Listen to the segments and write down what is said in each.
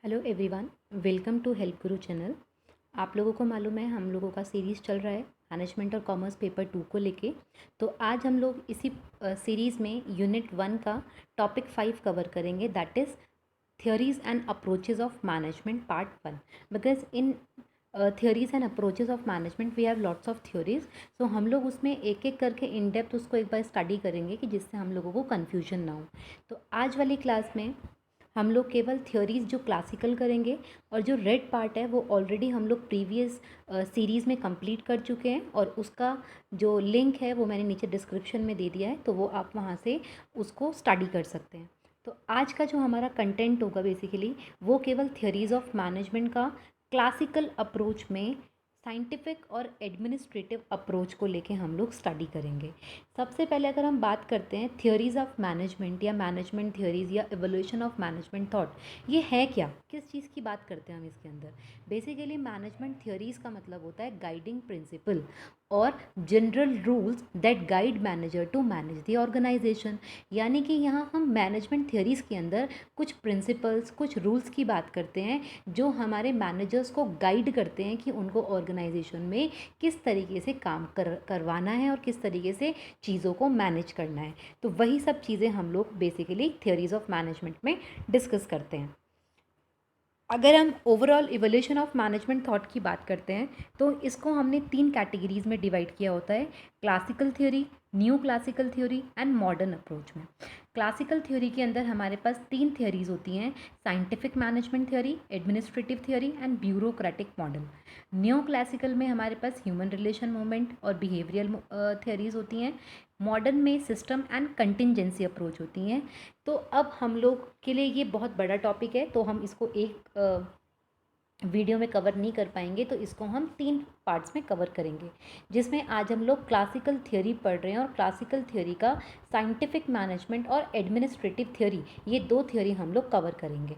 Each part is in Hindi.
Hello everyone, welcome to help Guru channel. आप लोगों को मालूम है हम लोगों का सीरीज़ चल रहा है मैनेजमेंट और कॉमर्स पेपर 2 को लेके। तो आज हम लोग इसी सीरीज़ में यूनिट 1 का टॉपिक 5 कवर करेंगे, that is theories and approaches of management part 1। Because in theories and approaches of management we have lots of theories, so हम लोग उसमें एक एक करके इन डेप्थ उसको एक बार स्टडी करेंगे कि जिससे हम लोगों को कन्फ्यूजन ना हो। तो आज वाली क्लास में हम लोग केवल थ्योरीज जो क्लासिकल करेंगे, और जो रेड पार्ट है वो ऑलरेडी हम लोग प्रीवियस सीरीज़ में कंप्लीट कर चुके हैं, और उसका जो लिंक है वो मैंने नीचे डिस्क्रिप्शन में दे दिया है, तो वो आप वहाँ से उसको स्टडी कर सकते हैं। तो आज का जो हमारा कंटेंट होगा बेसिकली वो केवल थ्योरीज ऑफ मैनेजमेंट का क्लासिकल अप्रोच में साइंटिफिक और एडमिनिस्ट्रेटिव अप्रोच को लेके हम लोग स्टडी करेंगे। सबसे पहले अगर हम बात करते हैं थ्योरीज ऑफ मैनेजमेंट या मैनेजमेंट थ्योरीज या एवोल्यूशन ऑफ मैनेजमेंट थॉट, ये है क्या, किस चीज़ की बात करते हैं हम इसके अंदर। बेसिकली मैनेजमेंट थ्योरीज का मतलब होता है गाइडिंग प्रिंसिपल और general rules that guide manager to manage the organization. यानी कि यहाँ हम मैनेजमेंट थ्योरीज़ के अंदर कुछ प्रिंसिपल्स, कुछ रूल्स की बात करते हैं जो हमारे मैनेजर्स को गाइड करते हैं कि उनको ऑर्गेनाइजेशन में किस तरीके से काम करवाना है और किस तरीके से चीज़ों को मैनेज करना है। तो वही सब चीज़ें हम लोग बेसिकली थ्योरीज ऑफ मैनेजमेंट में डिस्कस करते हैं। अगर हम overall evolution of management thought की बात करते हैं तो इसको हमने 3 कैटेगरीज में डिवाइड किया होता है, classical theory, new classical theory and modern approach में। क्लासिकल थ्योरी के अंदर हमारे पास 3 थ्योरीज होती हैं, scientific management theory, administrative theory and bureaucratic model. New classical में हमारे पास ह्यूमन रिलेशन मूवमेंट और बिहेवियरल थ्योरीज होती हैं। मॉडर्न में सिस्टम एंड कंटिजेंसी अप्रोच होती हैं। तो अब हम लोग के लिए ये बहुत बड़ा टॉपिक है, तो हम इसको एक वीडियो में कवर नहीं कर पाएंगे, तो इसको हम 3 पार्ट्स में कवर करेंगे, जिसमें आज हम लोग क्लासिकल थ्योरी पढ़ रहे हैं और क्लासिकल थ्योरी का साइंटिफिक मैनेजमेंट और एडमिनिस्ट्रेटिव थ्योरी, ये 2 थ्योरी हम लोग कवर करेंगे।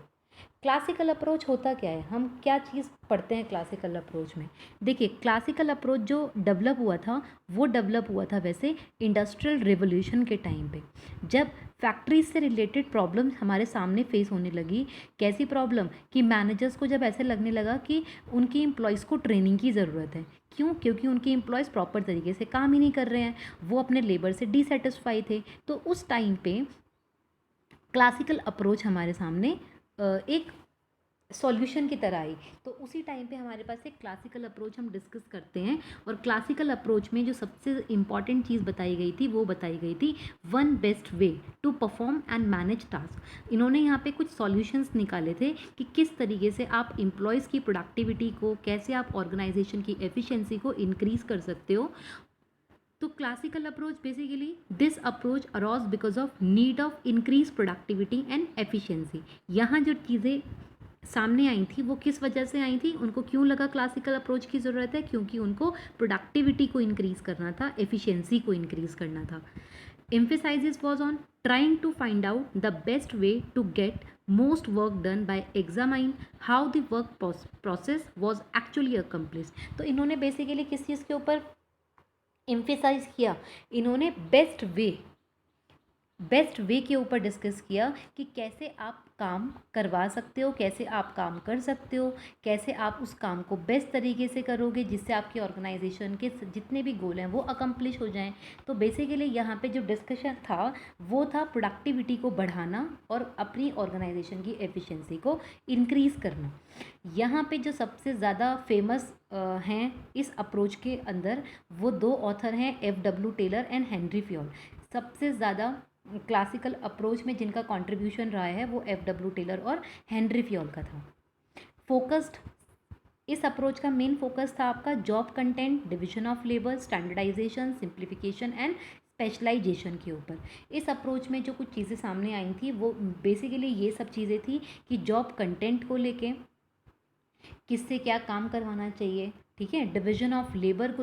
क्लासिकल अप्रोच होता क्या है, हम क्या चीज़ पढ़ते हैं क्लासिकल अप्रोच में। देखिए, क्लासिकल अप्रोच जो डेवलप हुआ था वो डेवलप हुआ था वैसे इंडस्ट्रियल रिवोल्यूशन के टाइम पे, जब फैक्ट्रीज से रिलेटेड प्रॉब्लम हमारे सामने फेस होने लगी। कैसी प्रॉब्लम कि मैनेजर्स को जब ऐसे लगने लगा कि उनकी एम्प्लॉयज़ को ट्रेनिंग की ज़रूरत है। क्यों? क्योंकि उनके एम्प्लॉयज़ प्रॉपर तरीके से काम ही नहीं कर रहे हैं, वो अपने लेबर से डिससेटिस्फाई थे। तो उस टाइम पे क्लासिकल अप्रोच हमारे सामने एक सॉल्यूशन की तरह आई। तो उसी टाइम पे हमारे पास एक क्लासिकल अप्रोच हम डिस्कस करते हैं, और क्लासिकल अप्रोच में जो सबसे इम्पॉर्टेंट चीज़ बताई गई थी वो बताई गई थी one best way to perform and manage task. इन्होंने यहाँ पे कुछ सॉल्यूशंस निकाले थे कि किस तरीके से आप एम्प्लॉयज़ की प्रोडक्टिविटी को, कैसे आप ऑर्गेनाइजेशन की एफिशिएंसी को इंक्रीज़ कर सकते हो। तो classical approach basically this approach arose because of need of increase productivity and efficiency. यहाँ जो चीज़ें सामने आई थी वो किस वजह से आई थी, उनको क्यों लगा क्लासिकल अप्रोच की ज़रूरत है, क्योंकि उनको प्रोडक्टिविटी को इंक्रीज़ करना था, एफिशिएंसी को इंक्रीज़ करना था। Emphasizes was on trying to find out the best way to get most work done by examine how the work process was actually accomplish. तो इन्होंने बेसिकली किस चीज़ के ऊपर एम्फेसाइज किया, इन्होंने बेस्ट वे के ऊपर डिस्कस किया कि कैसे आप काम करवा सकते हो, कैसे आप काम कर सकते हो, कैसे आप उस काम को बेस्ट तरीके से करोगे जिससे आपकी ऑर्गेनाइजेशन के जितने भी गोल हैं वो अकम्प्लिश हो जाएं। तो बेसिकली यहाँ पे जो डिस्कशन था वो था प्रोडक्टिविटी को बढ़ाना और अपनी ऑर्गेनाइजेशन की एफिशिएंसी को इंक्रीज़ करना। यहाँ पे जो सबसे ज़्यादा फेमस हैं इस अप्रोच के अंदर वो 2 ऑथर हैं, F.W. Taylor and Henry Fayol. सबसे ज़्यादा क्लासिकल अप्रोच में जिनका कंट्रीब्यूशन रहा है वो F.W. टेलर और हेनरी फ्योल का था। फोकस्ड, इस अप्रोच का मेन फोकस था आपका job content, division of labour, standardization, simplification and specialization के ऊपर। इस अप्रोच में जो कुछ चीज़ें सामने आई थी वो बेसिकली ये सब चीज़ें थी कि जॉब कंटेंट को लेके किससे क्या काम करवाना चाहिए, ठीक है, डिवीजन ऑफ लेबर को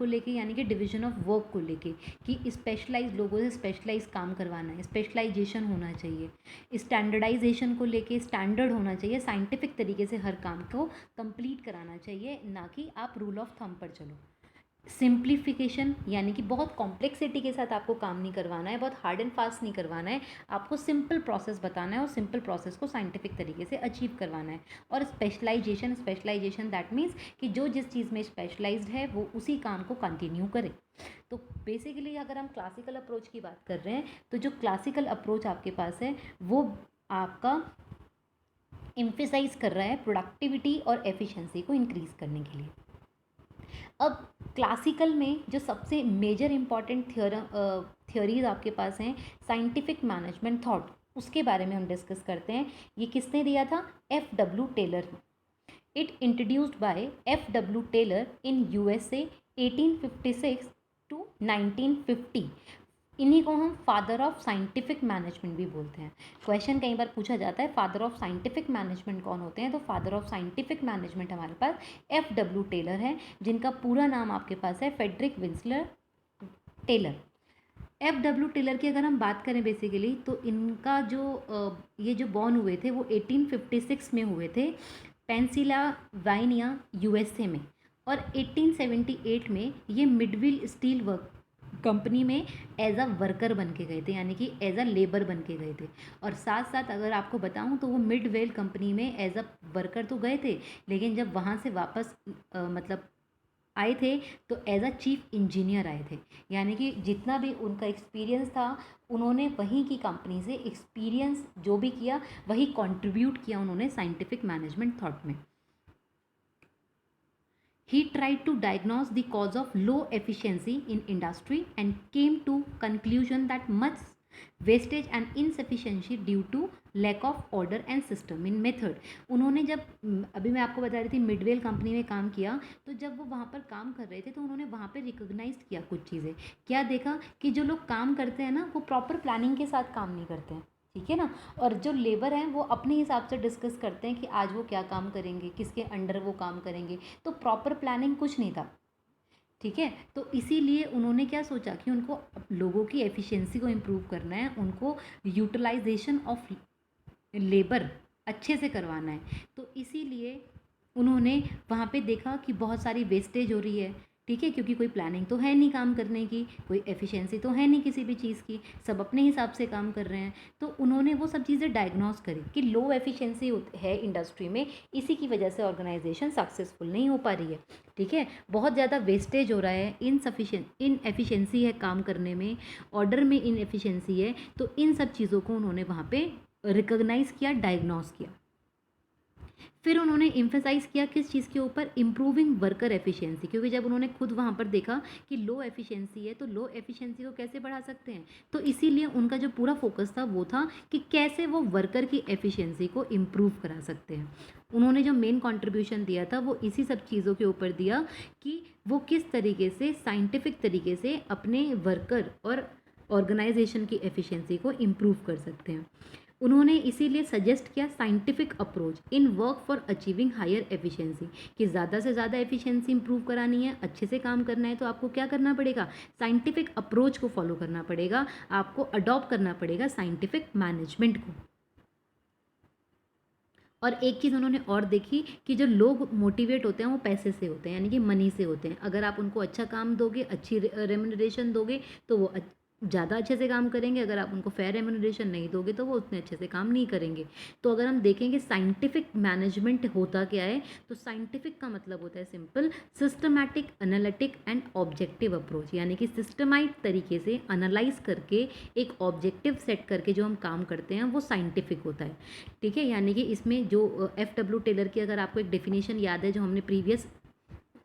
लेके यानी कि डिवीजन ऑफ वर्क को लेके कि स्पेशलाइज लोगों से स्पेशलाइज काम करवाना है, स्पेशलाइजेशन होना चाहिए, स्टैंडर्डाइजेशन को लेके स्टैंडर्ड होना चाहिए, साइंटिफिक तरीके से हर काम को कंप्लीट कराना चाहिए, ना कि आप रूल ऑफ थंब पर चलो। सिंप्लीफिकेशन, यानी कि बहुत कॉम्प्लेक्सिटी के साथ आपको काम नहीं करवाना है, बहुत हार्ड एंड फास्ट नहीं करवाना है, आपको सिंपल प्रोसेस बताना है और सिंपल प्रोसेस को साइंटिफिक तरीके से अचीव करवाना है। और स्पेशलाइजेशन दैट मीन्स कि जो जिस चीज़ में स्पेशलाइज्ड है वो उसी काम को कंटिन्यू करे। तो बेसिकली अगर हम क्लासिकल अप्रोच की बात कर रहे हैं, तो जो क्लासिकल अप्रोच आपके पास है वो आपका एम्फेसाइज कर रहा है प्रोडक्टिविटी और एफिशिएंसी को इंक्रीज करने के लिए। अब क्लासिकल में जो सबसे मेजर इम्पॉर्टेंट थियोरीज आपके पास हैं साइंटिफिक मैनेजमेंट थॉट, उसके बारे में हम डिस्कस करते हैं। ये किसने दिया था? F.W. Taylor. It introduced by F.W. Taylor in USA 1856 to 1950। इन्हीं को हम फादर ऑफ साइंटिफिक मैनेजमेंट भी बोलते हैं। क्वेश्चन कई बार पूछा जाता है फादर ऑफ साइंटिफिक मैनेजमेंट कौन होते हैं, तो फादर ऑफ साइंटिफिक मैनेजमेंट हमारे पास F.W. टेलर है, जिनका पूरा नाम आपके पास है फ्रेडरिक विंसलर टेलर। F.W. टेलर की अगर हम बात करें बेसिकली, तो इनका जो ये जो बॉर्न हुए थे वो 1856 में हुए थे पेंसिल्वेनिया USA में, और 1878 में ये मिडविल स्टील वर्क कंपनी में एज अ वर्कर बन के गए थे, यानी कि एज अ लेबर बन के गए थे। और साथ साथ अगर आपको बताऊं तो वो मिडवेल कंपनी में एज अ वर्कर तो गए थे, लेकिन जब वहाँ से वापस मतलब आए थे तो एज अ चीफ इंजीनियर आए थे, यानी कि जितना भी उनका एक्सपीरियंस था उन्होंने वहीं की कंपनी से एक्सपीरियंस जो भी किया वही कंट्रीब्यूट किया उन्होंने साइंटिफिक मैनेजमेंट थॉट में। He tried to diagnose the cause of low efficiency in industry and came to conclusion that much wastage and insufficiency due to lack of order and system in method। उन्होंने जब अभी मैं आपको बता रही थी मिडवेल कंपनी में काम किया, तो जब वो वहाँ पर काम कर रहे थे तो उन्होंने वहाँ पर रिकोगनाइज किया कुछ चीज़ें। क्या देखा कि जो लोग काम करते हैं ना वो प्रॉपर प्लानिंग के साथ काम नहीं करते हैं, ठीक है ना। और जो लेबर हैं वो अपने हिसाब से डिस्कस करते हैं कि आज वो क्या काम करेंगे, किसके अंडर वो काम करेंगे, तो प्रॉपर प्लानिंग कुछ नहीं था, ठीक है। तो इसीलिए उन्होंने क्या सोचा कि उनको लोगों की एफिशिएंसी को इम्प्रूव करना है, उनको यूटिलाइजेशन ऑफ लेबर अच्छे से करवाना है। तो इसीलिए उन्होंने वहाँ पे देखा कि बहुत सारी वेस्टेज हो रही है, ठीक है, क्योंकि कोई प्लानिंग तो है नहीं काम करने की, कोई एफिशिएंसी तो है नहीं किसी भी चीज़ की, सब अपने हिसाब से काम कर रहे हैं। तो उन्होंने वो सब चीज़ें डायग्नोस करी कि लो एफिशिएंसी है इंडस्ट्री में, इसी की वजह से ऑर्गेनाइजेशन सक्सेसफुल नहीं हो पा रही है, ठीक है। बहुत ज़्यादा वेस्टेज हो रहा है, इनएफिशिएंसी है काम करने में, ऑर्डर में इनएफिशिएंसी है। तो इन सब चीज़ों को उन्होंने वहाँ पे रिकॉग्नाइज किया, डायग्नोस किया। फिर उन्होंने एम्फेसाइज किया किस चीज़ के ऊपर? इम्प्रूविंग वर्कर एफिशिएंसी, क्योंकि जब उन्होंने खुद वहाँ पर देखा कि लो एफिशिएंसी है तो लो एफिशिएंसी को कैसे बढ़ा सकते हैं, तो इसीलिए उनका जो पूरा फोकस था वो था कि कैसे वो वर्कर की एफिशिएंसी को इम्प्रूव करा सकते हैं। उन्होंने जो मेन कंट्रीब्यूशन दिया था वो इसी सब चीज़ों के ऊपर दिया कि वो किस तरीके से साइंटिफिक तरीके से अपने वर्कर और ऑर्गेनाइजेशन की एफिशिएंसी को इम्प्रूव कर सकते हैं। उन्होंने इसीलिए सजेस्ट किया scientific approach in work for achieving higher efficiency, कि ज़्यादा से ज़्यादा एफिशिएंसी इंप्रूव करानी है, अच्छे से काम करना है, तो आपको क्या करना पड़ेगा? साइंटिफिक अप्रोच को फॉलो करना पड़ेगा, आपको अडॉप्ट करना पड़ेगा साइंटिफिक मैनेजमेंट को। और एक चीज़ उन्होंने और देखी कि जो लोग मोटिवेट होते हैं वो पैसे से होते हैं, यानी कि मनी से होते हैं। अगर आप उनको अच्छा काम दोगे, अच्छी रेम्यूनरेशन दोगे, तो वो ज़्यादा अच्छे से काम करेंगे। अगर आप उनको फेयर रेम्यूनरेशन नहीं दोगे तो वो उतने अच्छे से काम नहीं करेंगे। तो अगर हम देखेंगे साइंटिफिक मैनेजमेंट होता क्या है, तो साइंटिफिक का मतलब होता है simple, systematic, analytic and objective approach, यानी कि सिस्टमाइट तरीके से एनालाइज करके एक ऑब्जेक्टिव सेट करके जो हम काम करते हैं वो साइंटिफिक होता है, ठीक है। यानी कि इसमें जो F.W. टेलर की अगर आपको एक डेफिनेशन याद है जो हमने प्रीवियस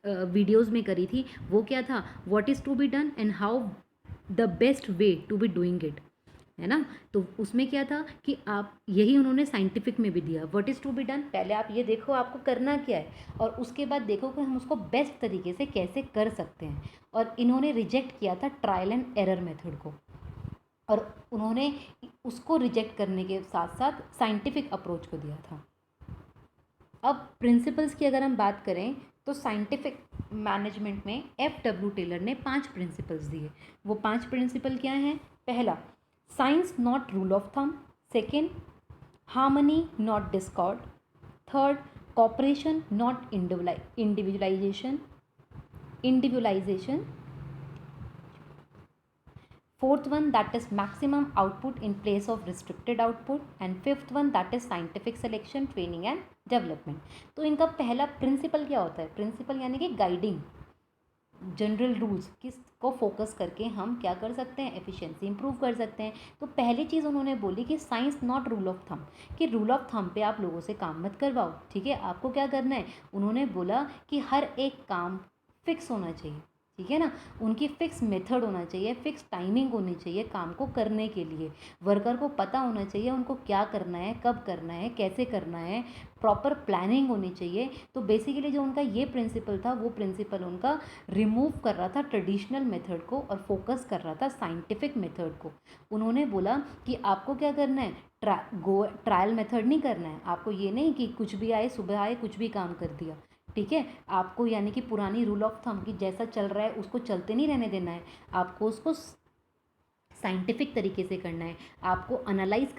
वीडियोज़ में करी थी, वो क्या था? What is to be done and how the best way to be doing it, है ना। तो उसमें क्या था कि आप यही उन्होंने साइंटिफिक में भी दिया, what is to be done, पहले आप ये देखो आपको करना क्या है, और उसके बाद देखो कि हम उसको बेस्ट तरीके से कैसे कर सकते हैं। और इन्होंने रिजेक्ट किया था ट्रायल एंड एरर मेथड को, और उन्होंने उसको रिजेक्ट करने के साथ साथ साइंटिफिक अप्रोच को दिया था। अब प्रिंसिपल्स की अगर हम बात करें तो साइंटिफिक मैनेजमेंट में F.W. टेलर ने 5 प्रिंसिपल्स दिए। वो 5 प्रिंसिपल क्या हैं? पहला, science not rule of thumb. Second, harmony not discord. Third, cooperation not individualization. individualization. Fourth one, that is maximum output in place of restricted output. And fifth one, that is scientific selection, training and development. तो इनका पहला प्रिंसिपल क्या होता है? प्रिंसिपल यानी कि गाइडिंग जनरल रूल्स, किस को फोकस करके हम क्या कर सकते हैं, एफिशिएंसी इंप्रूव कर सकते हैं. तो पहली चीज़ उन्होंने बोली कि science not rule of thumb, कि रूल ऑफ थंब पे आप लोगों से काम मत करवाओ. ठीक है, आपको क्या करना है, उन्होंने बोला कि हर एक काम फिक्स होना चाहिए. ठीक है ना, उनकी फिक्स मेथड होना चाहिए, फिक्स टाइमिंग होनी चाहिए काम को करने के लिए. वर्कर को पता होना चाहिए उनको क्या करना है, कब करना है, कैसे करना है, प्रॉपर प्लानिंग होनी चाहिए. तो बेसिकली जो उनका ये प्रिंसिपल था, वो प्रिंसिपल उनका रिमूव कर रहा था ट्रेडिशनल मेथड को और फोकस कर रहा था साइंटिफिक मेथड को. उन्होंने बोला कि आपको क्या करना है, ट्रायल मेथड नहीं करना है. आपको ये नहीं कि कुछ भी आए, सुबह आए, कुछ भी काम कर दिया. ठीक है, आपको यानी कि पुरानी रूल ऑफ थंब की जैसा चल रहा है उसको चलते नहीं रहने देना है. आपको उसको साइंटिफिक तरीके से करना है. आपको एनालाइज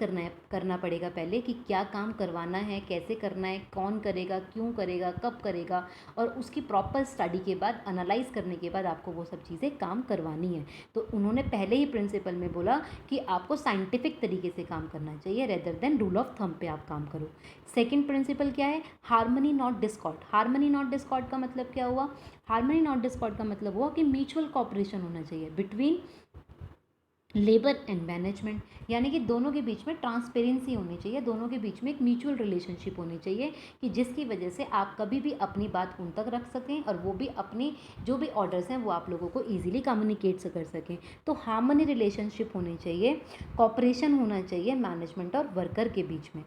करना पड़ेगा पहले कि क्या काम करवाना है, कैसे करना है, कौन करेगा, क्यों करेगा, कब करेगा, और उसकी प्रॉपर स्टडी के बाद, एनालाइज करने के बाद आपको वो सब चीज़ें काम करवानी है. तो उन्होंने पहले ही प्रिंसिपल में बोला कि आपको साइंटिफिक तरीके से काम करना चाहिए rather than rule of thumb पे आप काम करो. सेकेंड प्रिंसिपल क्या है, harmony not Discord. Harmony not Discord का मतलब क्या हुआ, हार्मनी नॉट डिस्कॉर्ड का मतलब हुआ कि म्यूचुअल कॉपरेशन होना चाहिए बिटवीन लेबर एंड मैनेजमेंट. यानी कि दोनों के बीच में ट्रांसपेरेंसी होनी चाहिए, दोनों के बीच में एक म्यूचुअल रिलेशनशिप होनी चाहिए कि जिसकी वजह से आप कभी भी अपनी बात उन तक रख सकें और वो भी अपनी जो भी ऑर्डर्स हैं वो आप लोगों को ईजिली कम्युनिकेट कर सकें. तो हार्मनी रिलेशनशिप होनी चाहिए, कॉपरेशन होना चाहिए मैनेजमेंट और वर्कर के बीच में.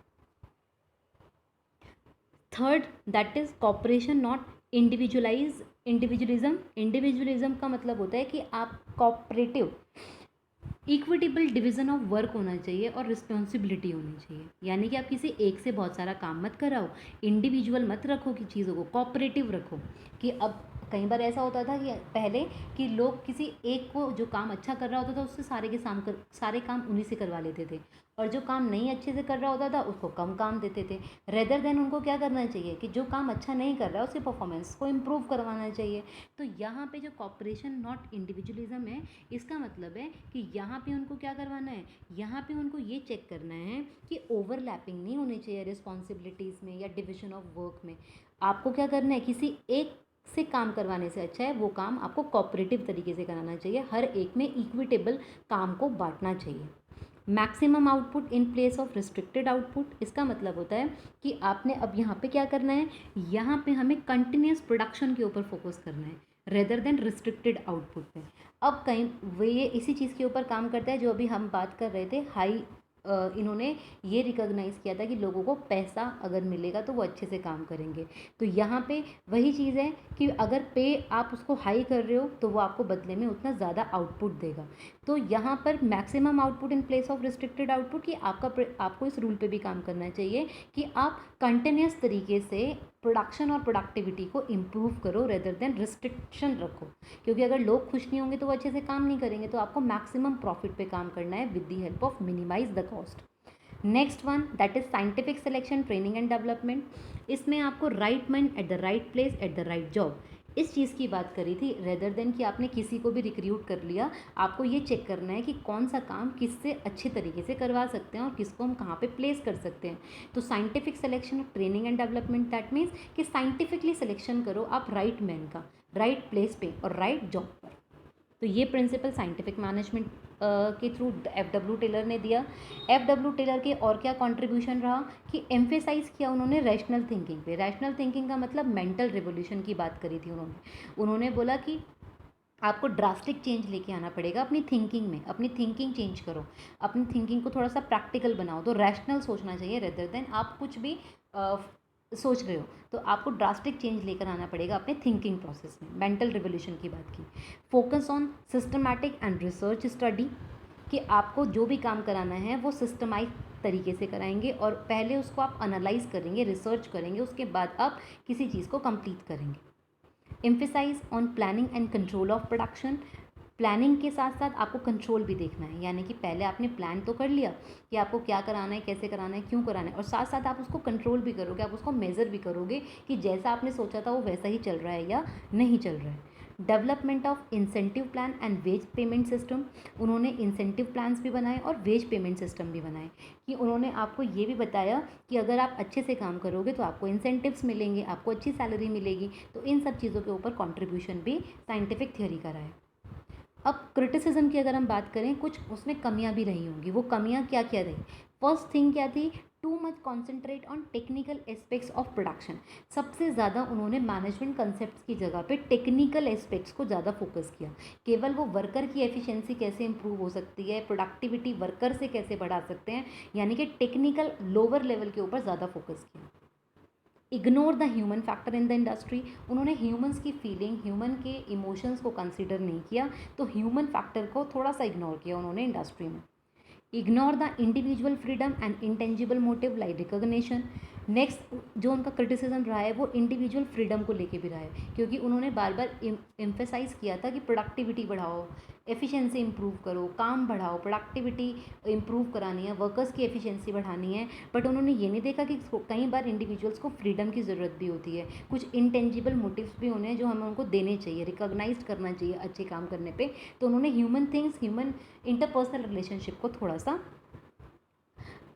Third, that is cooperation not individualism. Individualism का मतलब होता है कि आप cooperative, equitable division of work होना चाहिए और रिस्पॉन्सिबिलिटी होनी चाहिए. यानी कि आप किसी एक से बहुत सारा काम मत कराओ, इंडिविजुअल मत रखो कि चीज़ों को, कॉपरेटिव रखो. कि अब कई बार ऐसा होता था कि पहले कि लोग किसी एक को जो काम अच्छा कर रहा होता था उससे सारे काम उन्हीं से करवा लेते थे, और जो काम नहीं अच्छे से कर रहा होता था उसको कम काम देते थे. रेदर देन उनको क्या करना चाहिए कि जो काम अच्छा नहीं कर रहा है उसके परफॉर्मेंस को इम्प्रूव करवाना चाहिए. तो यहाँ पे जो कॉपरेशन नॉट इंडिविजुअलिज्म है, इसका मतलब है कि यहाँ पे उनको क्या करवाना है, यहाँ पे उनको ये चेक करना है कि ओवरलैपिंग नहीं होनी चाहिए रिस्पॉन्सिबिलिटीज़ में या डिविजन ऑफ वर्क में. आपको क्या करना है, किसी एक से काम करवाने से अच्छा है वो काम आपको कॉपरेटिव तरीके से कराना चाहिए, हर एक में इक्विटेबल काम को बांटना चाहिए. Maximum output in place of restricted output, इसका मतलब होता है कि आपने अब यहाँ पे क्या करना है, यहाँ पे हमें कंटिन्यूस प्रोडक्शन के ऊपर फोकस करना है रेदर देन रिस्ट्रिक्टेड आउटपुट पे. अब कहीं वो ये इसी चीज़ के ऊपर काम करता है जो अभी हम बात कर रहे थे, हाई इन्होंने ये रिकॉग्नाइज़ किया था कि लोगों को पैसा अगर मिलेगा तो वो अच्छे से काम करेंगे. तो यहाँ पे वही चीज़ है कि अगर पे आप उसको हाई कर रहे हो तो वो आपको बदले में उतना ज़्यादा आउटपुट देगा. तो यहाँ पर maximum output in place of restricted output कि आपको इस रूल पे भी काम करना चाहिए कि आप कंटिन्यूस तरीके से प्रोडक्शन और प्रोडक्टिविटी को इम्प्रूव करो रेदर देन रिस्ट्रिक्शन रखो. क्योंकि अगर लोग खुश नहीं होंगे तो वो अच्छे से काम नहीं करेंगे. तो आपको मैक्सिमम प्रॉफिट पे काम करना है with the help of minimize the cost. Next one, that is scientific selection, training and development. इसमें आपको right man at the right place at the right job, इस चीज़ की बात करी थी. रेदर देन कि आपने किसी को भी रिक्रूट कर लिया, आपको ये चेक करना है कि कौन सा काम किससे अच्छे तरीके से करवा सकते हैं और किसको हम कहाँ पे प्लेस कर सकते हैं. तो scientific selection, training and development, that means कि साइंटिफिकली सिलेक्शन करो आप राइट मैन का, राइट प्लेस पे और राइट जॉब पर. तो ये प्रिंसिपल साइंटिफिक मैनेजमेंट के थ्रू एफ.डब्ल्यू. टेलर ने दिया. एफ.डब्ल्यू. टेलर के और क्या कंट्रीब्यूशन रहा कि एम्फेसाइज किया उन्होंने रैशनल थिंकिंग पे. रैशनल थिंकिंग का मतलब मेंटल रिवोल्यूशन की बात करी थी उन्होंने बोला कि आपको ड्रास्टिक चेंज लेके आना पड़ेगा अपनी थिंकिंग में, अपनी थिंकिंग चेंज करो, अपनी थिंकिंग को थोड़ा सा प्रैक्टिकल बनाओ. तो रैशनल सोचना चाहिए रेदर देन आप कुछ भी सोच रहे हो. तो आपको ड्रास्टिक चेंज लेकर आना पड़ेगा अपने थिंकिंग प्रोसेस में. मेंटल रिवोल्यूशन की बात की. Focus on systematic and research study, कि आपको जो भी काम कराना है वो सिस्टमाइज तरीके से कराएंगे और पहले उसको आप एनालाइज करेंगे, रिसर्च करेंगे, उसके बाद आप किसी चीज़ को कंप्लीट करेंगे. Emphasize on planning and control of production, planning के साथ साथ आपको कंट्रोल भी देखना है. यानी कि पहले आपने प्लान तो कर लिया कि आपको क्या कराना है, कैसे कराना है, क्यों कराना है, और साथ साथ आप उसको कंट्रोल भी करोगे, आप उसको मेज़र भी करोगे कि जैसा आपने सोचा था वो वैसा ही चल रहा है या नहीं चल रहा है. Development of incentive plan and wage payment system, उन्होंने इंसेंटिव प्लान्स भी बनाए और वेज पेमेंट सिस्टम भी बनाए, कि उन्होंने आपको ये भी बताया कि अगर आप अच्छे से काम करोगे तो आपको इंसेंटिव्स मिलेंगे, आपको अच्छी सैलरी मिलेगी। तो इन सब चीज़ों के ऊपर कॉन्ट्रीब्यूशन भी साइंटिफिक थ्योरी का रहा है। अब क्रिटिसिज्म की अगर हम बात करें, कुछ उसमें कमियां भी रही होंगी। वो कमियां क्या क्या रही? फर्स्ट थिंग क्या थी? Too much concentrate on technical aspects of production. सबसे ज़्यादा उन्होंने मैनेजमेंट कंसेप्ट की जगह पे टेक्निकल एस्पेक्ट्स को ज़्यादा फोकस किया। केवल वो वर्कर की एफिशिएंसी कैसे इंप्रूव हो सकती है, प्रोडक्टिविटी वर्कर से कैसे बढ़ा सकते हैं, यानी कि टेक्निकल लोअर लेवल के ऊपर ज़्यादा फोकस किया। Ignore the human factor in the industry, उन्होंने ह्यूमंस की फीलिंग, ह्यूमन के इमोशंस को कंसिडर नहीं किया, तो ह्यूमन फैक्टर को थोड़ा सा इग्नोर किया उन्होंने इंडस्ट्री में। Ignore the individual freedom and intangible motive like recognition. Next जो उनका क्रिटिसिज्म रहा है वो इंडिविजुअल फ्रीडम को लेके भी रहा है, क्योंकि उन्होंने बार बार एम्फेसाइज किया था कि प्रोडक्टिविटी बढ़ाओ, एफिशिएंसी इंप्रूव करो, काम बढ़ाओ, प्रोडक्टिविटी इंप्रूव करानी है, वर्कर्स की एफिशिएंसी बढ़ानी है। बट उन्होंने ये नहीं देखा कि कई बार इंडिविजुअल्स को फ्रीडम की ज़रूरत भी होती है, कुछ इंटेंजिबल मोटिव्स भी होने हैं जो हमें उनको देने चाहिए, रिकॉग्नाइज करना चाहिए अच्छे काम करने पे। तो उन्होंने human things, human interpersonal relationship को थोड़ा सा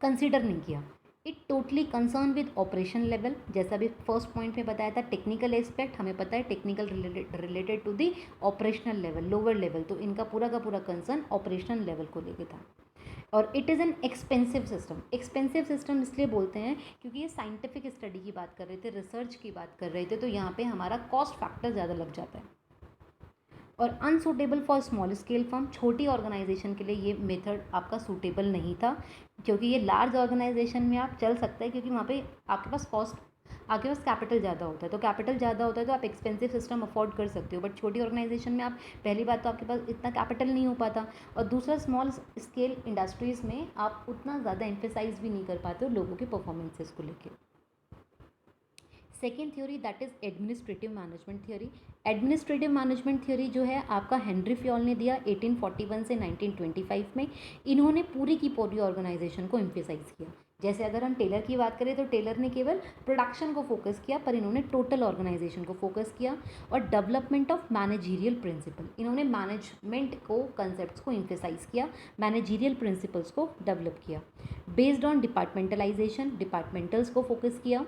कंसिडर नहीं किया। It totally concern with operation level, जैसा भी फर्स्ट पॉइंट में बताया था, टेक्निकल एस्पेक्ट हमें पता है, technical related to the operational level, lower level. तो इनका पूरा का पूरा कंसर्न ऑपरेशनल लेवल को लेकर था। और it is an expensive system. Expensive system इसलिए बोलते हैं क्योंकि ये साइंटिफिक स्टडी की बात कर रहे थे, रिसर्च की बात कर रहे थे, तो यहाँ पे हमारा कॉस्ट फैक्टर ज़्यादा लग जाता है। और unsuitable for small scale firm, छोटी ऑर्गेनाइजेशन के लिए ये मेथड आपका सूटेबल नहीं था, क्योंकि ये लार्ज ऑर्गेनाइजेशन में आप चल सकते हैं, क्योंकि वहाँ पे आपके पास कॉस्ट, आपके पास कैपिटल ज़्यादा होता है, तो कैपिटल ज़्यादा होता है तो आप एक्सपेंसिव सिस्टम अफोर्ड कर सकते हो। बट छोटी ऑर्गेनाइजेशन में आप, पहली बात तो आपके पास इतना कैपिटल नहीं हो पाता, और दूसरा स्मॉल स्केल इंडस्ट्रीज़ में आप उतना ज़्यादा एम्फेसाइज भी नहीं कर पाते हो लोगों के परफॉर्मेंसेस को लेकर। Second theory that is administrative management theory. Administrative management theory जो है आपका हेनरी फ्योल ने दिया 1841 से 1925 में। इन्होंने पूरी की पूरी ऑर्गेनाइजेशन को एम्फेसाइज किया। जैसे अगर हम टेलर की बात करें तो टेलर ने केवल प्रोडक्शन को फोकस किया, पर इन्होंने टोटल ऑर्गेनाइजेशन को फोकस किया। और डेवलपमेंट ऑफ मैनेजीरियल प्रिंसिपल, इन्होंने मैनेजमेंट को कंसेप्ट को एम्फेसाइज किया, मैनेजीरियल प्रिंसिपल्स को डेवलप किया। बेस्ड ऑन डिपार्टमेंटलाइजेशन, डिपार्टमेंटल्स को फोकस किया।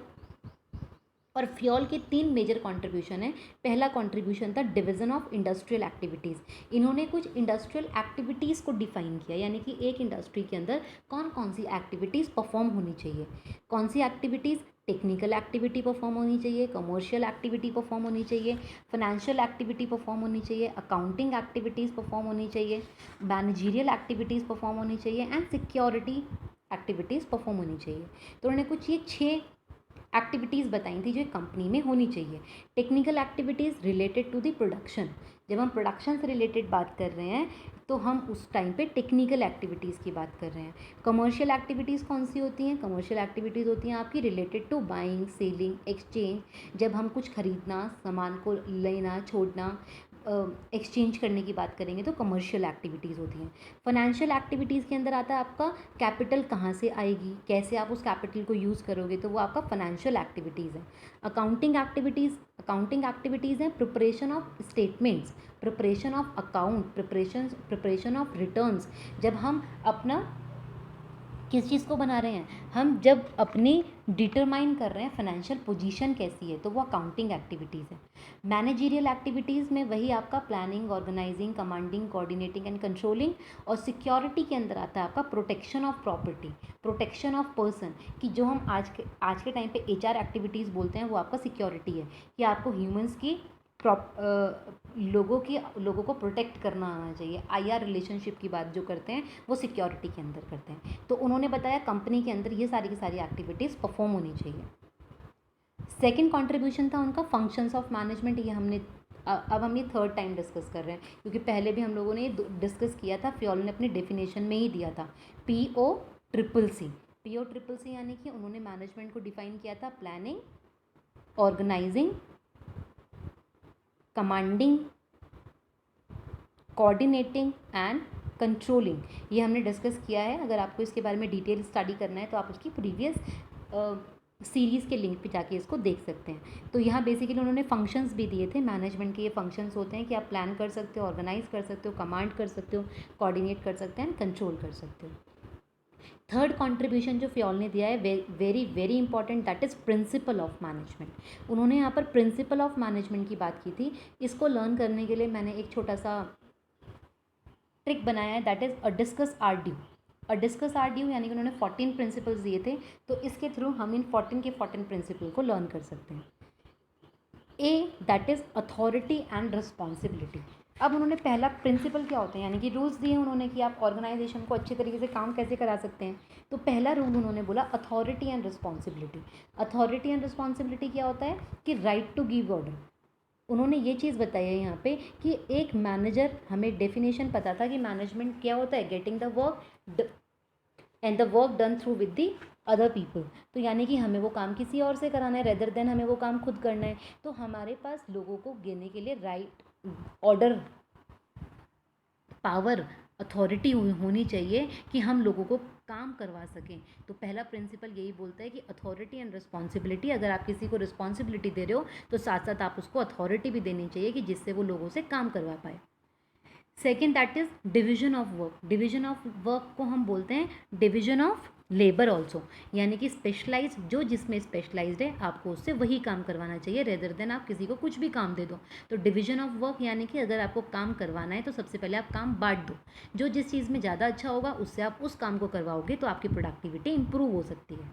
और फ्योल के 3 मेजर कंट्रीब्यूशन है। पहला कंट्रीब्यूशन था डिवीजन ऑफ इंडस्ट्रियल एक्टिविटीज़। इन्होंने कुछ इंडस्ट्रियल एक्टिविटीज़ को डिफाइन किया, यानी कि एक इंडस्ट्री के अंदर कौन कौन सी एक्टिविटीज़ परफॉर्म होनी चाहिए। कौन सी एक्टिविटीज़? टेक्निकल एक्टिविटी परफॉर्म होनी चाहिए, कमर्शियल एक्टिविटी परफॉर्म होनी चाहिए, फाइनेंशियल एक्टिविटी परफॉर्म होनी चाहिए, अकाउंटिंग एक्टिविटीज़ परफॉर्म होनी चाहिए, मैनेजीरियल एक्टिविटीज़ परफॉर्म होनी चाहिए, एंड सिक्योरिटी एक्टिविटीज़ परफॉर्म होनी चाहिए। तो उन्होंने कुछ ये 6 एक्टिविटीज़ बताई थी जो कंपनी में होनी चाहिए। Technical activities related to the production, जब हम प्रोडक्शन से रिलेटेड बात कर रहे हैं तो हम उस टाइम पे टेक्निकल एक्टिविटीज़ की बात कर रहे हैं। कमर्शियल एक्टिविटीज़ कौन सी होती हैं? कमर्शियल एक्टिविटीज़ होती हैं आपकी related to buying, selling, exchange, जब हम कुछ खरीदना, सामान को लेना, छोड़ना, एक्सचेंज करने की बात करेंगे तो कमर्शियल एक्टिविटीज़ होती हैं। फाइनेंशियल एक्टिविटीज़ के अंदर आता है आपका कैपिटल कहाँ से आएगी, कैसे आप उस कैपिटल को यूज़ करोगे, तो वो आपका फाइनेंशियल एक्टिविटीज़ है। अकाउंटिंग एक्टिविटीज़ हैं preparation of statements, preparation of account, preparation of returns. जब हम अपना किस चीज़ को बना रहे हैं, हम जब अपनी डिटरमाइन कर रहे हैं फाइनेंशियल पोजीशन कैसी है, तो वो अकाउंटिंग एक्टिविटीज़ है। मैनेजीरियल एक्टिविटीज़ में वही आपका planning, organizing, commanding, coordinating and controlling. और सिक्योरिटी के अंदर आता है आपका protection of property, protection of person, कि जो हम आज के टाइम पे एचआर एक्टिविटीज़ बोलते हैं, वो आपका सिक्योरिटी है कि आपको ह्यूमंस की लोगों को प्रोटेक्ट करना आना चाहिए। आईआर रिलेशनशिप की बात जो करते हैं वो सिक्योरिटी के अंदर करते हैं। तो उन्होंने बताया कंपनी के अंदर ये सारी की सारी एक्टिविटीज़ परफॉर्म होनी चाहिए। सेकंड कंट्रीब्यूशन था उनका फंक्शंस ऑफ मैनेजमेंट। ये हमने अब हम ये थर्ड टाइम डिस्कस कर रहे हैं, क्योंकि पहले भी हम लोगों ने डिस्कस किया था, फ्योल ने अपनी डेफिनेशन में ही दिया था POCCC। POCCC यानी कि उन्होंने मैनेजमेंट को डिफाइन किया था planning, organizing, commanding, coordinating and controlling. ये हमने डिस्कस किया है। अगर आपको इसके बारे में डिटेल स्टडी करना है तो आप उसकी प्रीवियस सीरीज़ के लिंक पे जाके इसको देख सकते हैं। तो यहाँ बेसिकली उन्होंने फंक्शंस भी दिए थे। मैनेजमेंट के ये फंक्शंस होते हैं कि आप प्लान कर सकते हो, ऑर्गेनाइज कर सकते हो, कमांड कर सकते हो, कोऑर्डिनेट कर सकते हैं, कंट्रोल कर सकते हो। थर्ड कंट्रीब्यूशन जो फ्योल ने दिया है very very important, that is principle of management. उन्होंने यहाँ पर प्रिंसिपल ऑफ मैनेजमेंट की बात की थी। इसको लर्न करने के लिए मैंने एक छोटा सा ट्रिक बनाया है, that is a discuss are due. Discuss are due यानी कि उन्होंने 14 प्रिंसिपल्स दिए थे, तो इसके थ्रू हम इन 14 के 14 प्रिंसिपल को लर्न कर सकते हैं। A that is authority and responsibility. अब उन्होंने पहला प्रिंसिपल क्या होते हैं यानी कि रूल्स दिए उन्होंने कि आप ऑर्गेनाइजेशन को अच्छे तरीके से काम कैसे करा सकते हैं। तो पहला रूल उन्होंने बोला authority and responsibility. Authority and responsibility क्या होता है कि राइट टू गिव ऑर्डर। उन्होंने ये चीज़ बताई है यहाँ पे कि एक मैनेजर, हमें डेफिनेशन पता था कि मैनेजमेंट क्या होता है, getting the work and the work done through with the other people. तो यानी कि हमें वो काम किसी और से कराना है रेदर देन हमें वो काम खुद करना है। तो हमारे पास लोगों को देने के लिए राइट, ऑर्डर, पावर, अथॉरिटी होनी चाहिए कि हम लोगों को काम करवा सकें। तो पहला प्रिंसिपल यही बोलता है कि अथॉरिटी एंड रिस्पॉन्सिबिलिटी। अगर आप किसी को रिस्पॉन्सिबिलिटी दे रहे हो तो साथ साथ आप उसको अथॉरिटी भी देनी चाहिए कि जिससे वो लोगों से काम करवा पाए। Second that is division of work. Division of work को हम बोलते हैं डिविजन ऑफ लेबर ऑल्सो, यानी कि स्पेशलाइज, जो जिसमें स्पेशलाइज्ड है आपको उससे वही काम करवाना चाहिए रेदर देन आप किसी को कुछ भी काम दे दो। तो डिविजन ऑफ वर्क यानी कि अगर आपको काम करवाना है तो सबसे पहले आप काम बांट दो। जो जिस चीज़ में ज़्यादा अच्छा होगा उससे आप उस काम को करवाओगे तो आपकी प्रोडक्टिविटी इंप्रूव हो सकती है।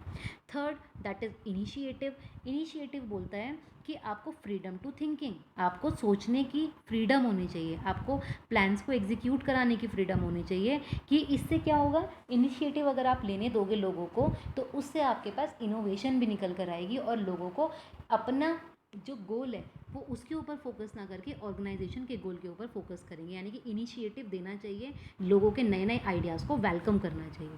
Third that is initiative. Initiative बोलता है कि आपको फ्रीडम टू थिंकिंग, आपको सोचने की फ्रीडम होनी चाहिए, आपको प्लान्स को एग्जीक्यूट कराने की फ्रीडम होनी चाहिए। कि इससे क्या होगा, इनिशिएटिव अगर आप लेने दोगे लोगों को तो उससे आपके पास इनोवेशन भी निकल कर आएगी और लोगों को अपना जो गोल है वो उसके ऊपर फोकस ना करके ऑर्गेनाइजेशन के गोल के ऊपर फोकस करेंगे। यानी कि इनिशिएटिव देना चाहिए, लोगों के नए नए आइडियाज़ को वेलकम करना चाहिए।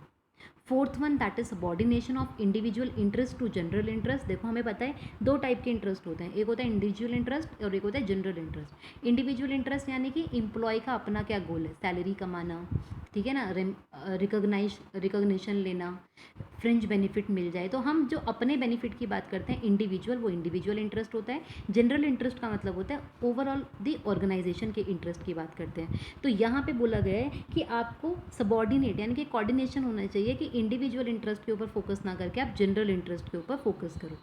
Fourth one that is subordination of individual interest to general interest. देखो हमें पता है दो टाइप के इंटरेस्ट होते हैं, एक होता है इंडिविजुअल इंटरेस्ट और एक होता है जनरल इंटरेस्ट। इंडिविजुअल इंटरेस्ट यानी कि एम्प्लॉय का अपना क्या गोल है, सैलरी कमाना, ठीक है ना, रिकॉग्निशन लेना, फ्रिंज बेनिफिट मिल जाए। तो हम जो अपने बेनिफिट की बात करते हैं इंडिविजुअल, वो इंडिविजुअल इंटरेस्ट होता है। जनरल इंटरेस्ट का मतलब होता है ओवरऑल द ऑर्गेनाइजेशन के इंटरेस्ट की बात करते हैं। तो यहाँ पे बोला गया है कि आपको सबॉर्डिनेट यानी कि कोऑर्डिनेशन होना चाहिए कि इंडिविजुअल इंटरेस्ट के ऊपर फोकस ना करके आप जनरल इंटरेस्ट के ऊपर फोकस करो।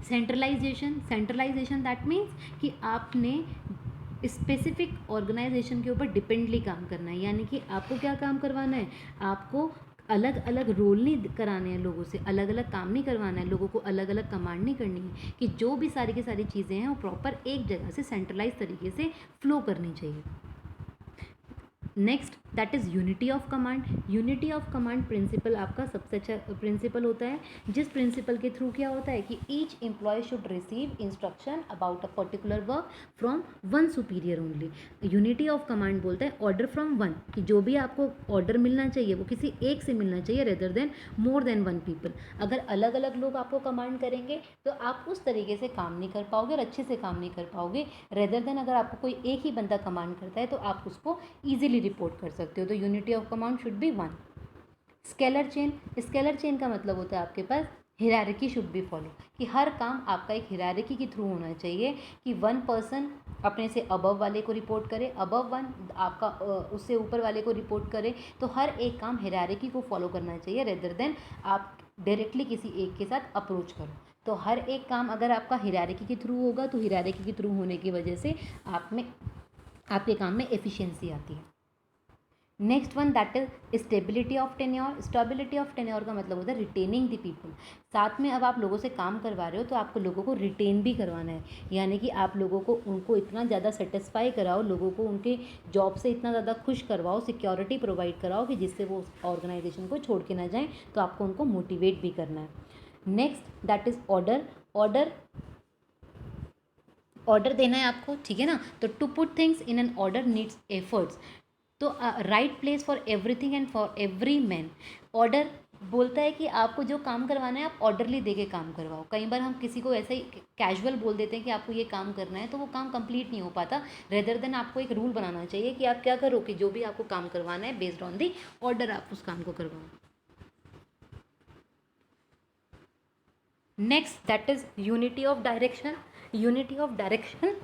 सेंट्रलाइजेशन, सेंट्रलाइजेशन दैट मीन्स कि आपने स्पेसिफिक ऑर्गेनाइजेशन के ऊपर डिपेंडली काम करना है। यानी कि आपको क्या काम करवाना है, आपको अलग अलग रोल नहीं कराने हैं लोगों से, अलग अलग काम नहीं करवाना है लोगों को, अलग अलग कमांड नहीं करनी है, कि जो भी सारी की सारी चीज़ें हैं वो प्रॉपर एक जगह से सेंट्रलाइज तरीके से फ्लो करनी चाहिए। Next that is unity of command. Unity of command principle आपका सबसे अच्छा प्रिंसिपल होता है, जिस प्रिंसिपल के थ्रू क्या होता है कि each employ should receive instruction about a particular work from one superior only. Unity of command बोलता है ऑर्डर फ्रॉम वन, कि जो भी आपको ऑर्डर मिलना चाहिए वो किसी एक से मिलना चाहिए rather than more than one people. अगर अलग अलग लोग आपको कमांड करेंगे तो आप उस तरीके से काम नहीं कर पाओगे और अच्छे से काम नहीं कर पाओगे। रेदर देन अगर आपको कोई एक ही बंदा कमांड करता है तो आप उसको ईजिली रिपोर्ट कर सकते हो। तो unity of command should be one. Scalar chain, scalar chain का मतलब होता है आपके पास हिरारिकी शुड बी फॉलो, कि हर काम आपका एक हिरारिकी के थ्रू होना चाहिए, कि वन पर्सन अपने से अबव वाले को रिपोर्ट करे, अबव वन आपका उससे ऊपर वाले को रिपोर्ट करे। तो हर एक काम हिरारिकी को फॉलो करना चाहिए रेदर देन आप डायरेक्टली किसी एक के साथ अप्रोच करो। तो हर एक काम अगर आपका हिरारिकी के थ्रू होगा तो हिरारिकी के थ्रू होने की वजह से आप में, आपके काम में एफिशिएंसी आती है। Next one that is stability of tenure. Stability of tenure का मतलब होता है रिटेनिंग द पीपल। साथ में अब आप लोगों से काम करवा रहे हो तो आपको लोगों को रिटेन भी करवाना है, यानी कि आप लोगों को उनको इतना ज़्यादा सेटिस्फाई कराओ, लोगों को उनके जॉब से इतना ज़्यादा खुश करवाओ, सिक्योरिटी प्रोवाइड कराओ कि जिससे वो ऑर्गेनाइजेशन को छोड़ के ना जाएँ। तो आपको उनको मोटिवेट भी करना है। Next that is order. Order देना है आपको, ठीक है ना। तो to put things in an order needs efforts. तो right place for everything and for every man. Order बोलता है कि आपको जो काम करवाना है आप ऑर्डरली दे के काम करवाओ। कई बार हम किसी को ऐसे ही कैजुअल बोल देते हैं कि आपको ये काम करना है तो वो काम कंप्लीट नहीं हो पाता। रेदर देन आपको एक रूल बनाना चाहिए कि आप क्या करो कि जो भी आपको काम करवाना है बेस्ड ऑन दी ऑर्डर आप उस काम को करवाओ। Next that is unity of direction. Unity of direction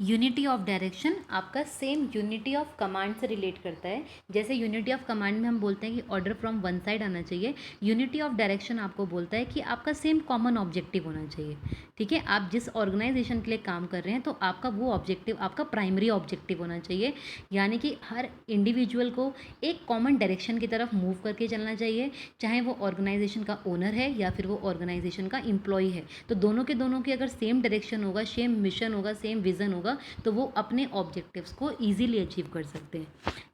unity of direction आपका सेम यूनिटी ऑफ कमांड से रिलेट करता है. जैसे यूनिटी ऑफ कमांड में हम बोलते हैं कि ऑर्डर फ्रॉम वन साइड आना चाहिए, यूनिटी ऑफ डायरेक्शन आपको बोलता है कि आपका सेम कॉमन ऑब्जेक्टिव होना चाहिए. ठीक है, आप जिस ऑर्गेनाइजेशन के लिए काम कर रहे हैं तो आपका वो ऑब्जेक्टिव आपका प्राइमरी ऑब्जेक्टिव होना चाहिए. यानी कि हर इंडिविजुअल को एक कॉमन डायरेक्शन की तरफ मूव करके चलना चाहिए, चाहे वो ऑर्गेनाइजेशन का ओनर है या फिर वो ऑर्गेनाइजेशन का एम्प्लॉय है. तो दोनों की अगर सेम डायरेक्शन होगा, सेम मिशन होगा, सेम विजन होगा, तो वो अपने ऑब्जेक्टिव्स को इजीली अचीव कर सकते हैं.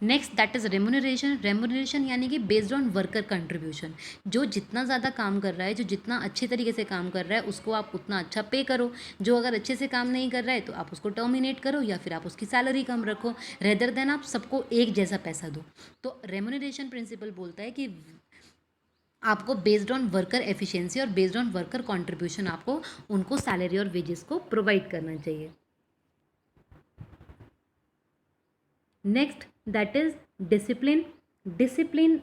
Next that is remuneration. Remuneration यानी कि बेस्ड ऑन वर्कर कंट्रीब्यूशन. जो जितना ज़्यादा काम कर रहा है, जो जितना अच्छे तरीके से काम कर रहा है, उसको आप उतना अच्छा पे करो. जो अगर अच्छे से काम नहीं कर रहा है तो आप उसको टर्मिनेट करो या फिर आप उसकी सैलरी कम रखो, रेदर देन आप सबको एक जैसा पैसा दो. तो रेम्यूनरेशन प्रिंसिपल बोलता है कि आपको बेस्ड ऑन वर्कर एफिशिएंसी और बेस्ड ऑन वर्कर कंट्रीब्यूशन आपको उनको सैलरी और वेजेस को प्रोवाइड करना चाहिए. Next that is discipline. Discipline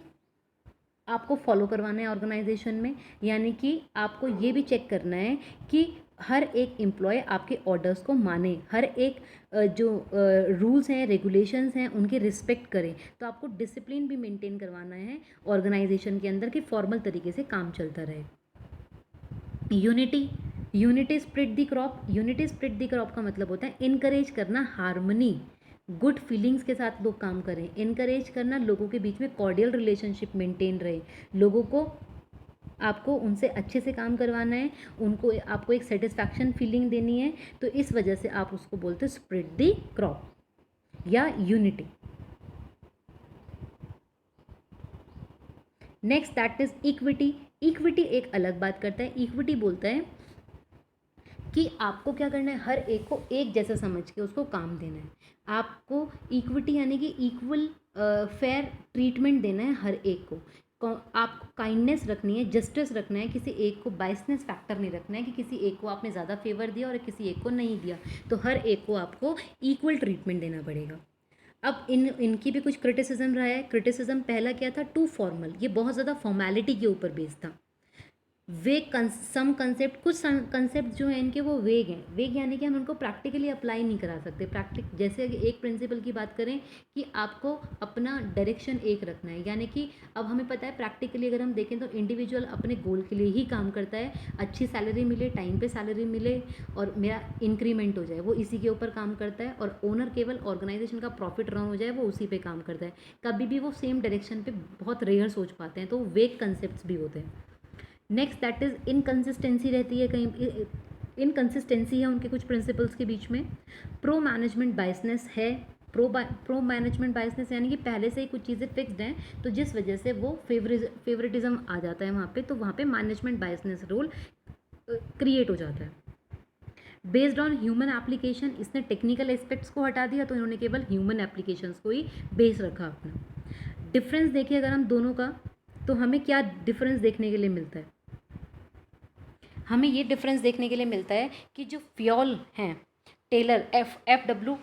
आपको फॉलो करवाना है ऑर्गेनाइजेशन में. यानी कि आपको ये भी चेक करना है कि हर एक एम्प्लॉय आपके ऑर्डर्स को माने, हर एक जो रूल्स हैं, रेगुलेशंस हैं, उनकी रिस्पेक्ट करे. तो आपको डिसिप्लिन भी मेंटेन करवाना है ऑर्गेनाइजेशन के अंदर कि फॉर्मल तरीके से काम चलता रहे. Unity. Unity split the crop. Unity split the crop का मतलब होता है इनकरेज करना हार्मनी, गुड फीलिंग्स के साथ लोग काम करें, इनकरेज करना लोगों के बीच में कॉर्डियल रिलेशनशिप मेंटेन रहे, लोगों को आपको उनसे अच्छे से काम करवाना है, उनको आपको एक सेटिस्फैक्शन फीलिंग देनी है. तो इस वजह से आप उसको बोलते हो स्प्रेड द क्रॉप या unity. Next that is equity. Equity एक अलग बात करता है. इक्विटी बोलता है कि आपको क्या करना है, हर एक को एक जैसा समझ के उसको काम देना है. आपको इक्विटी यानी कि इक्वल फेयर ट्रीटमेंट देना है हर एक को. आपको काइंडनेस रखनी है, जस्टिस रखना है, किसी एक को बायसनेस फैक्टर नहीं रखना है कि किसी एक को आपने ज़्यादा फेवर दिया और किसी एक को नहीं दिया. तो हर एक को आपको इक्वल ट्रीटमेंट देना पड़ेगा. अब इनकी भी कुछ क्रिटिसिज्म रहा है. क्रिटिसिज्म पहला क्या था, टू फॉर्मल. ये बहुत ज़्यादा फॉर्मेलिटी के ऊपर बेस्ड था. वेग सम कंसेप्ट, कुछ कंसेप्ट जो हैं इनके वो वेग हैं. वेग यानी कि हम उनको प्रैक्टिकली अप्लाई नहीं करा सकते. जैसे एक प्रिंसिपल की बात करें कि आपको अपना डायरेक्शन एक रखना है. यानी कि अब हमें पता है प्रैक्टिकली अगर हम देखें तो इंडिविजुअल अपने गोल के लिए ही काम करता है, अच्छी सैलरी मिले, टाइम पे सैलरी मिले और मेरा इंक्रीमेंट हो जाए, वो इसी के ऊपर काम करता है. और ओनर केवल ऑर्गेनाइजेशन का प्रॉफिट रन हो जाए, वो उसी पे काम करता है. कभी भी वो सेम डायरेक्शन पे बहुत रेयर सोच पाते हैं. तो वेग कंसेप्ट भी होते हैं. नेक्स्ट दैट इज़ इनकन्सिस्टेंसी रहती है, कहीं इनकन्सिस्टेंसी है उनके कुछ प्रिंसिपल्स के बीच में. प्रो मैनेजमेंट बायसनेस है. प्रो मैनेजमेंट बायसनेस यानी कि पहले से ही कुछ चीज़ें फिक्स्ड हैं तो जिस वजह से वो फेवरेटिज्म आ जाता है वहाँ पे, तो वहाँ पे मैनेजमेंट बायसनेस रोल क्रिएट हो जाता है। बेस्ड ऑन ह्यूमन एप्लीकेशन, इसने टेक्निकल एस्पेक्ट्स को हटा दिया तो इन्होंने केवल ह्यूमन एप्लीकेशंस को ही बेस रखा अपना। डिफरेंस देखिए अगर हम दोनों का, तो हमें क्या डिफरेंस देखने के लिए मिलता है? हमें ये डिफरेंस देखने के लिए मिलता है कि जो फ्योल हैं, टेलर एफ डब्ल्यू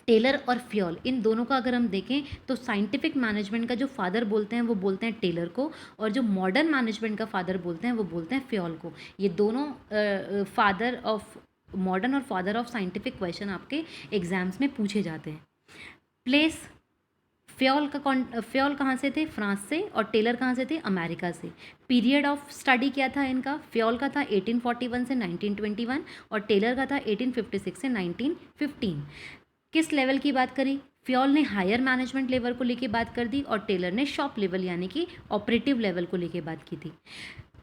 टेलर और फ्योल, इन दोनों का अगर हम देखें तो साइंटिफिक मैनेजमेंट का जो फादर बोलते हैं वो बोलते हैं टेलर को, और जो मॉडर्न मैनेजमेंट का फादर बोलते हैं वो बोलते हैं फ्योल को। ये दोनों फादर ऑफ मॉडर्न और फादर ऑफ साइंटिफिक क्वेश्चन आपके एग्जाम्स में पूछे जाते हैं। प्लेस, फ्योल कहाँ से थे? फ्रांस से, और टेलर कहाँ से थे? अमेरिका से। पीरियड ऑफ स्टडी क्या था इनका? फ्योल का था 1841 से 1921 और टेलर का था 1856 से 1915। किस लेवल की बात करी? फ्योल ने हायर मैनेजमेंट लेवल को लेके बात कर दी और टेलर ने शॉप लेवल यानी कि ऑपरेटिव लेवल को लेके बात की थी।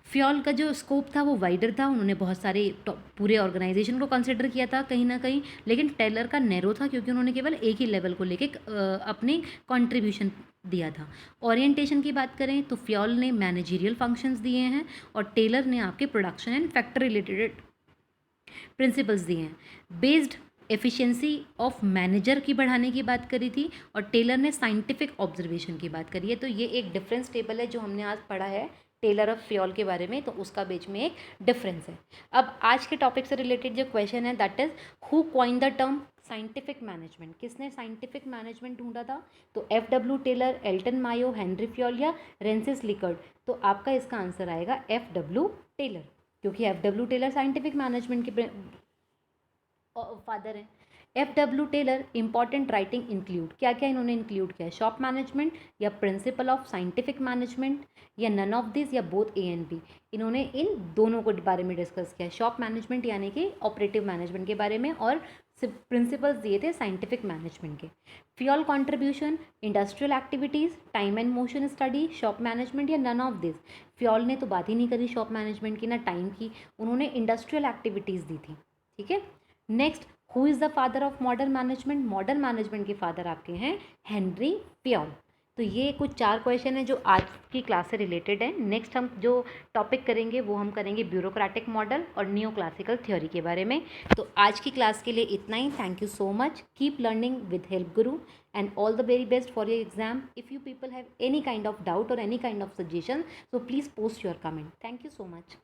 फ्योल का जो स्कोप था वो वाइडर था, उन्होंने बहुत सारे पूरे ऑर्गेनाइजेशन को कंसिडर किया था कहीं ना कहीं, लेकिन टेलर का नैरो था क्योंकि उन्होंने केवल एक ही लेवल को लेके अपनी कंट्रीब्यूशन दिया था। ओरिएंटेशन की बात करें तो फ्योल ने मैनेजरियल फंक्शंस दिए हैं और टेलर ने आपके production and factory related principles दिए हैं। बेस्ड एफिशिएंसी ऑफ मैनेजर की बढ़ाने की बात करी थी और टेलर ने साइंटिफिक ऑब्जर्वेशन की बात करी है। तो ये एक डिफरेंस टेबल है जो हमने आज पढ़ा है टेलर और फ्योल के बारे में, तो उसका बीच में एक डिफरेंस है। अब आज के टॉपिक से रिलेटेड जो क्वेश्चन है that is who coin the term scientific management? किसने साइंटिफिक मैनेजमेंट ढूंढा था? तो F W Taylor, Elton Mayo, Henry Fayol या रेंसिस लिकर्ड? तो आपका इसका आंसर आएगा एफ डब्ल्यू टेलर, क्योंकि F W Taylor scientific management के फादर हैं। F W Taylor important writing include, क्या क्या इन्होंने इंक्लूड किया है? शॉप मैनेजमेंट या प्रिंसिपल ऑफ साइंटिफिक मैनेजमेंट या नन ऑफ दिस या बोथ ए एंड बी? इन्होंने इन दोनों को बारे में डिस्कस किया है, शॉप मैनेजमेंट यानी कि ऑपरेटिव मैनेजमेंट के बारे में, और प्रिंसिपल्स दिए थे साइंटिफिक मैनेजमेंट के। Fuel contribution, industrial activities, time and motion study, shop management या नन ऑफ दिस? फ्यूल ने तो बात ही नहीं करी शॉप मैनेजमेंट की ना टाइम की, उन्होंने इंडस्ट्रियल एक्टिविटीज़ दी थी। ठीक है, next, who is the father of modern management? Modern management के फादर आपके हैं हेनरी फ्योल। तो ये कुछ 4 क्वेश्चन है जो आज की क्लास से रिलेटेड है। नेक्स्ट हम जो टॉपिक करेंगे वो हम करेंगे ब्यूरोक्रेटिक मॉडल और न्यू क्लासिकल थ्योरी के बारे में। तो आज की क्लास के लिए इतना ही। Thank you so much, keep learning with help guru and all the very best for your exam. If you people have any kind of doubt or any kind of suggestion, so please post your comment. Thank you so much.